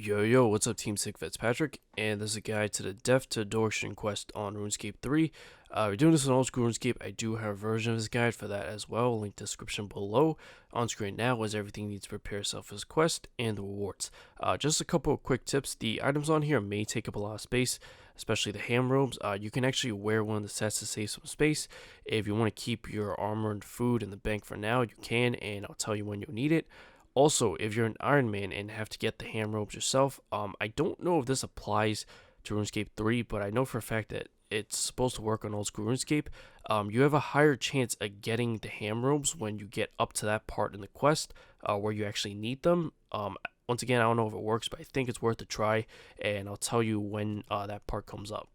Yo, what's up, Team Sick Vets Patrick, and this is a guide to the Death to Dorgeshuun quest on RuneScape 3. We're doing this on old school RuneScape. I do have a version of this guide for that as well, link description below. On screen now is everything you need to prepare yourself for this quest and the rewards. Just a couple of quick tips. The items on here may take up a lot of space, especially the ham robes. You can actually wear one of the sets to save some space. If you want to keep your armor and food in the bank for now, you can, and I'll tell you when you'll need it. Also, if you're an Iron Man and have to get the ham robes yourself, I don't know if this applies to RuneScape 3, but I know for a fact that it's supposed to work on old school RuneScape. You have a higher chance of getting the ham robes when you get up to that part in the quest where you actually need them. Once again, I don't know if it works, but I think it's worth a try, and I'll tell you when that part comes up.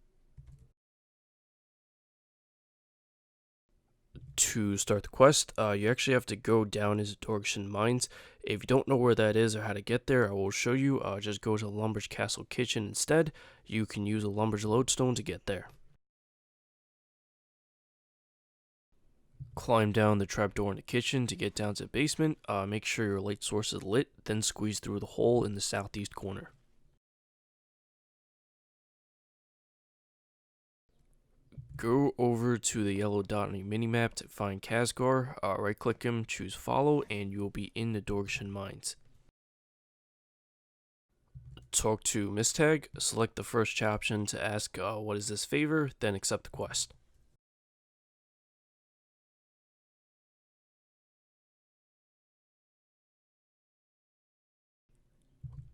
To start the quest, you actually have to go down into Dorgeshuun mines. If you don't know where that is or how to get there, I will show you. Just go to the Lumber's Castle Kitchen instead. You can use a Lumber's Lodestone to get there. Climb down the trapdoor in the kitchen to get down to the basement. Make sure your light source is lit, then squeeze through the hole in the southeast corner. Go over to the yellow dot on your minimap to find Khazgar, right click him, choose follow, and you will be in the Dorgeshuun mines. Talk to Mistag, select the first chat option to ask what is this favor, then accept the quest.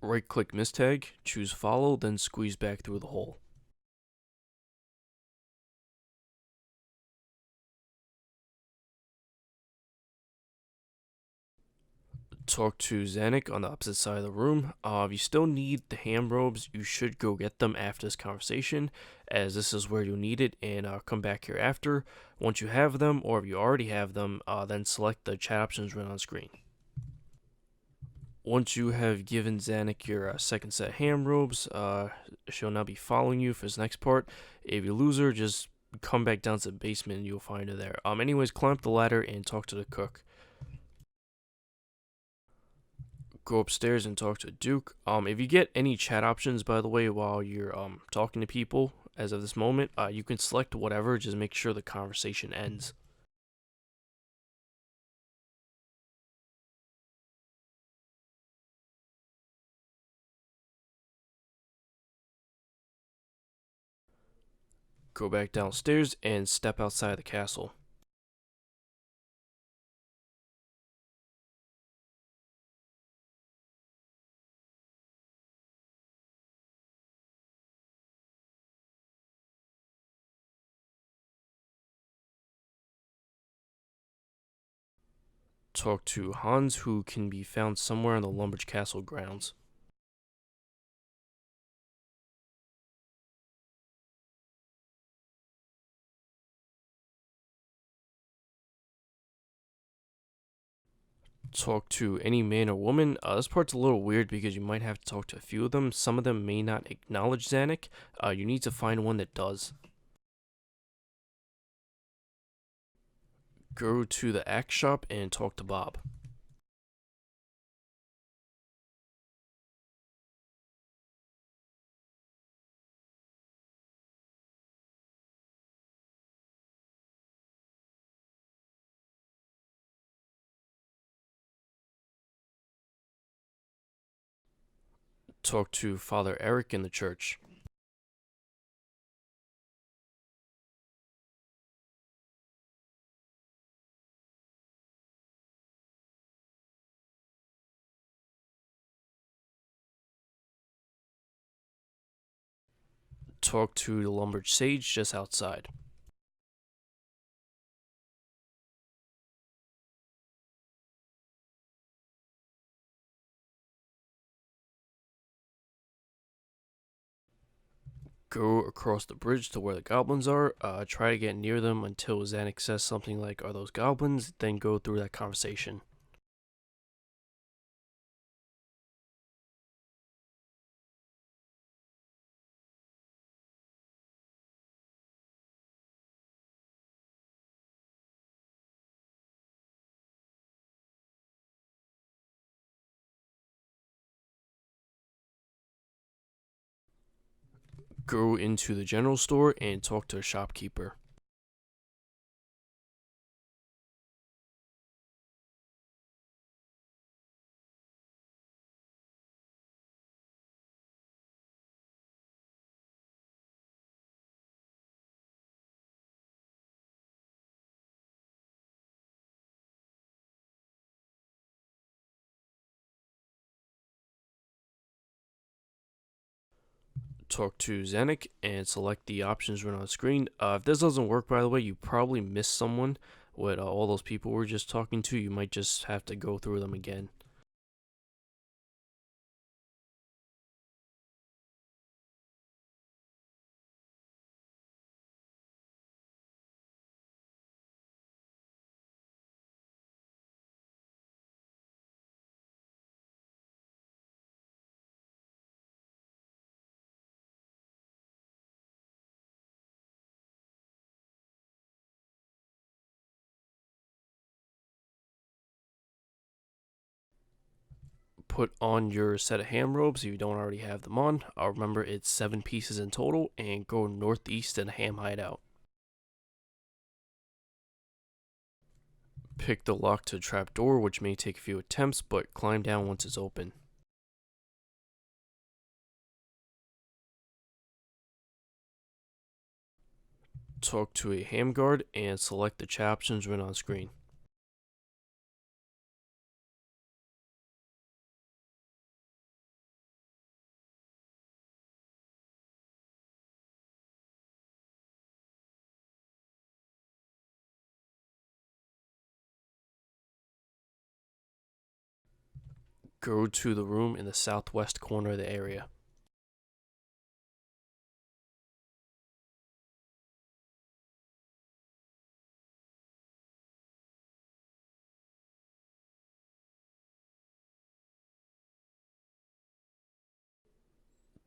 Right click Mistag, choose follow, then squeeze back through the hole. Talk to Zanik on the opposite side of the room. If you still need the ham robes, you should go get them after this conversation, as this is where you'll need it, and come back here after. Once you have them, or if you already have them, then select the chat options right on screen. Once you have given Zanik your second set of ham robes, she'll now be following you for this next part. If you lose her, just come back down to the basement and you'll find her there. Anyways, climb up the ladder and talk to the cook. Go upstairs and talk to Duke. If you get any chat options, by the way, while you're talking to people, as of this moment, you can select whatever, just make sure the conversation ends. Go back downstairs and step outside the castle. Talk to Hans, who can be found somewhere in the Lumbridge Castle grounds. Talk to any man or woman. This part's a little weird because you might have to talk to a few of them. Some of them may not acknowledge Zanik. You need to find one that does. Go to the axe shop and talk to Bob. Talk to Father Eric in the church. Talk to the Lumbridge Sage just outside. Go across the bridge to where the goblins are. Try to get near them until Zanik says something like, "Are those goblins?" Then go through that conversation. Go into the general store and talk to a shopkeeper. Talk to Zanik and select the options right on the screen. If this doesn't work, by the way, you probably missed someone with all those people we were just talking to. You might just have to go through them again. Put on your set of ham robes if you don't already have them on. Remember, it's 7 pieces in total, and go northeast in a ham hideout. Pick the lock to the trapdoor, which may take a few attempts, but climb down once it's open. Talk to a ham guard and select the chat options right on screen. Go to the room in the southwest corner of the area.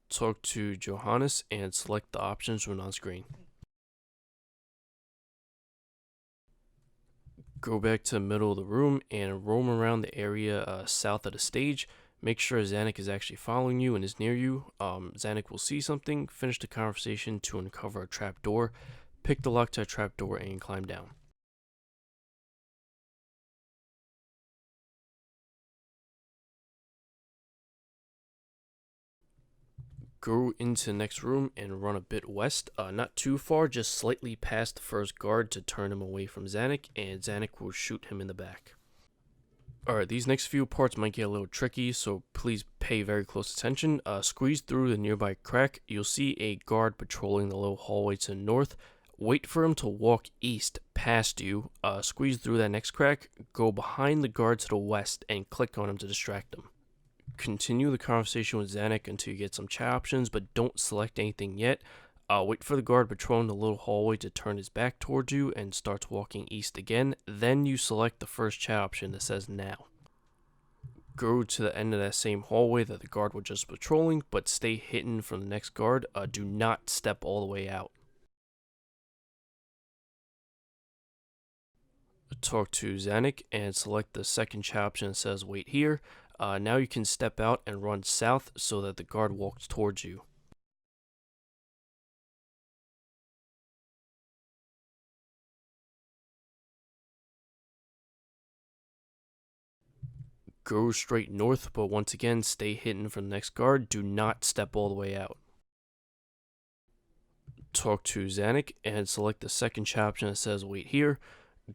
Talk to Johannes and select the options when on screen. Go back to the middle of the room and roam around the area south of the stage. Make sure Zanik is actually following you and is near you. Zanik will see something, finish the conversation to uncover a trapdoor, pick the lock to a trapdoor, and climb down. Go into the next room and run a bit west, not too far, just slightly past the first guard to turn him away from Zanik, and Zanik will shoot him in the back. Alright, these next few parts might get a little tricky, so please pay very close attention. Squeeze through the nearby crack. You'll see a guard patrolling the little hallway to the north. Wait for him to walk east past you. Squeeze through that next crack. Go behind the guard to the west and click on him to distract him. Continue the conversation with Zanik until you get some chat options, but don't select anything yet. Wait for the guard patrolling the little hallway to turn his back towards you and starts walking east again. Then you select the first chat option that says now. Go to the end of that same hallway that the guard was just patrolling, but stay hidden from the next guard. Do not step all the way out. Talk to Zanik and select the second chat option that says wait here. Now you can step out and run south so that the guard walks towards you. Go straight north, but once again, stay hidden from the next guard. Do not step all the way out. Talk to Zanik and select the second chat option that says wait here.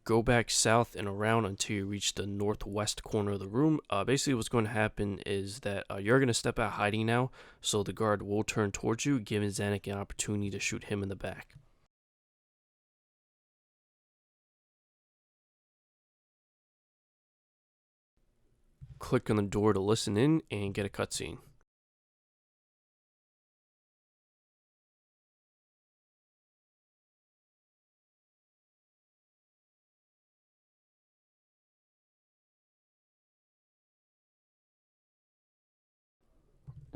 Go back south and around until you reach the northwest corner of the room. Basically what's going to happen is that you're going to step out hiding now, so the guard will turn towards you, giving Zanik an opportunity to shoot him in the back. Click on the door to listen in and get a cutscene.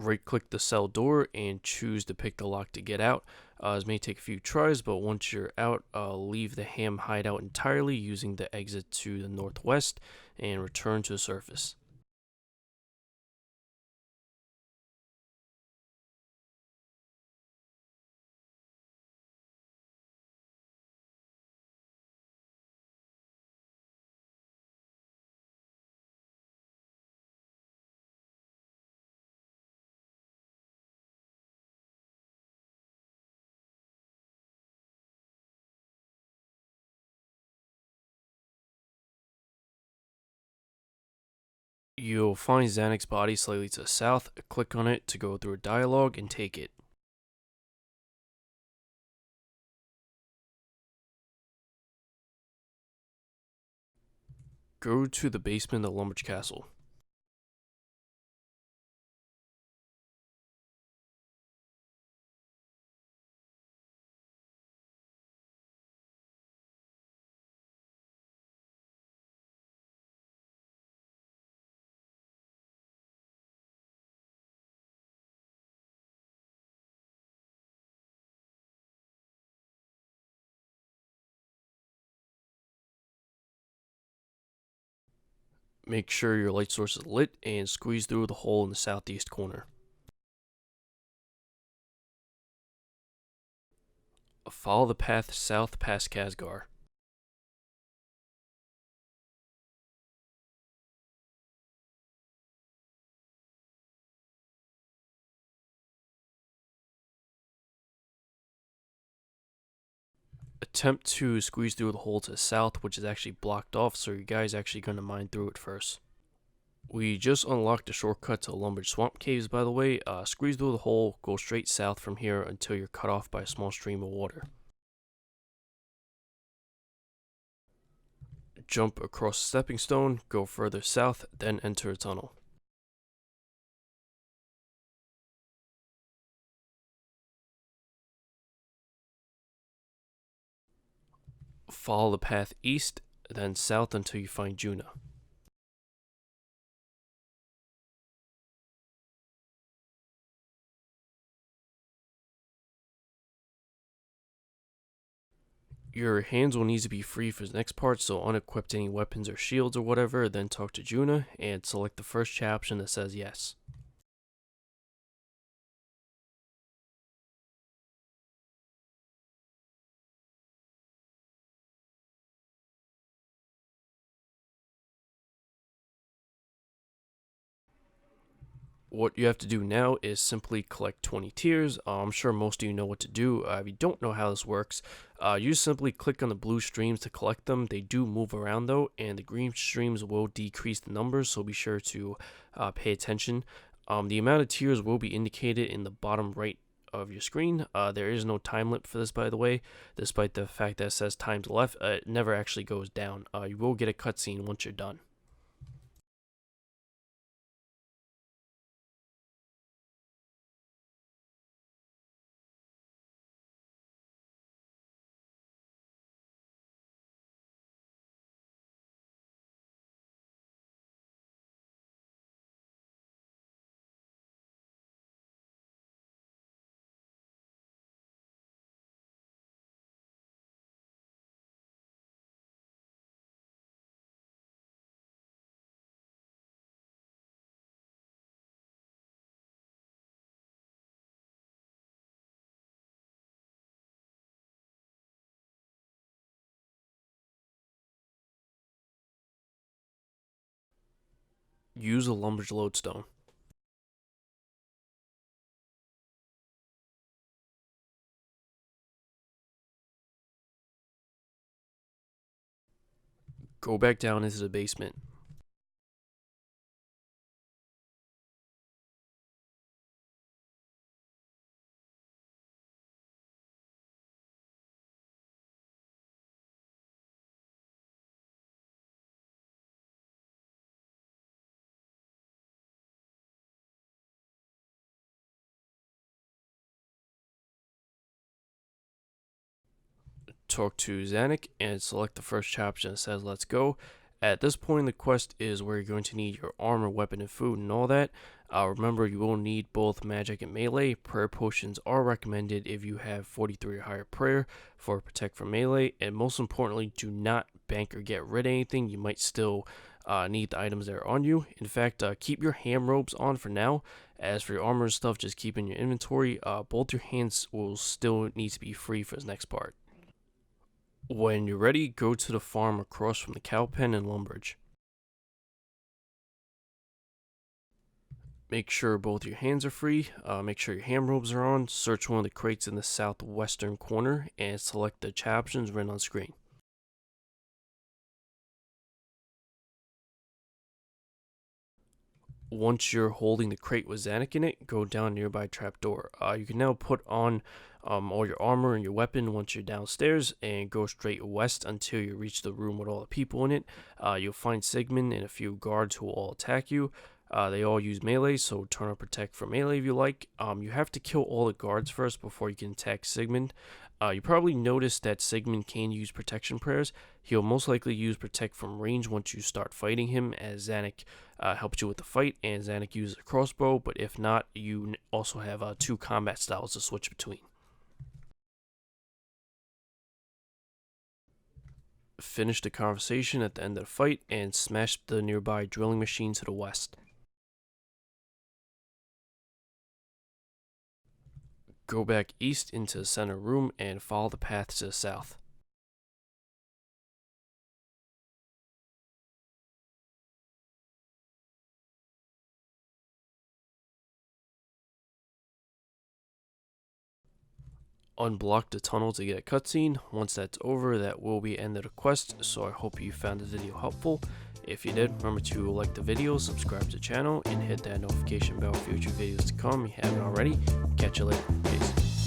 Right click the cell door and choose to pick the lock to get out. This may take a few tries, but once you're out, leave the ham hideout entirely using the exit to the northwest and return to the surface. You'll find Zanik's body slightly to the south, click on it to go through a dialogue and take it. Go to the basement of the Lumbridge Castle. Make sure your light source is lit and squeeze through the hole in the southeast corner. Follow the path south past Khazgar. Attempt to squeeze through the hole to the south, which is actually blocked off, so your guy's actually going to mine through it first. We just unlocked the shortcut to Lumbridge Swamp Caves, by the way. Squeeze through the hole, go straight south from here until you're cut off by a small stream of water. Jump across a stepping stone, go further south, then enter a tunnel. Follow the path east, then south until you find Juna. Your hands will need to be free for the next part, so unequip any weapons or shields or whatever, then talk to Juna, and select the first chat option that says yes. What you have to do now is simply collect 20 tiers. I'm sure most of you know what to do. If you don't know how this works, you simply click on the blue streams to collect them. They do move around though, and the green streams will decrease the numbers, so be sure to pay attention. The amount of tiers will be indicated in the bottom right of your screen. There is no time limit for this, by the way, despite the fact that it says times left. It never actually goes down. You will get a cutscene once you're done. Use a Lumbridge lodestone. Go back down into the basement. Talk to Zanik and select the first chapter that says let's go. At this point in the quest is where you're going to need your armor, weapon, and food and all that. Remember, you will need both magic and melee. Prayer potions are recommended if you have 43 or higher prayer for protect from melee. And most importantly, do not bank or get rid of anything. You might still need the items that are on you. In fact, keep your ham robes on for now. As for your armor and stuff, just keep in your inventory. Both your hands will still need to be free for this next part. When you're ready, go to the farm across from the cow pen in Lumbridge. Make sure both your hands are free, make sure your ham robes are on, search one of the crates in the southwestern corner, and select the chat options written on screen. Once you're holding the crate with Zanik in it, go down nearby trapdoor. You can now put on all your armor and your weapon once you're downstairs, and go straight west until you reach the room with all the people in it. You'll find Sigmund and a few guards who will all attack you. They all use melee, so turn on protect for melee if you like. You have to kill all the guards first before you can attack Sigmund. You probably noticed that Sigmund can use protection prayers. He'll most likely use protect from range once you start fighting him, as Zanik helps you with the fight, and Zanik uses a crossbow, but if not, you also have 2 combat styles to switch between. Finish the conversation at the end of the fight, and smash the nearby drilling machine to the west. Go back east into the center room and follow the path to the south. Unblock the tunnel to get a cutscene. Once that's over, that will be the end of the quest, so I hope you found the video helpful. If you did, remember to like the video, subscribe to the channel, and hit that notification bell for future videos to come if you haven't already. Catch you later. Peace.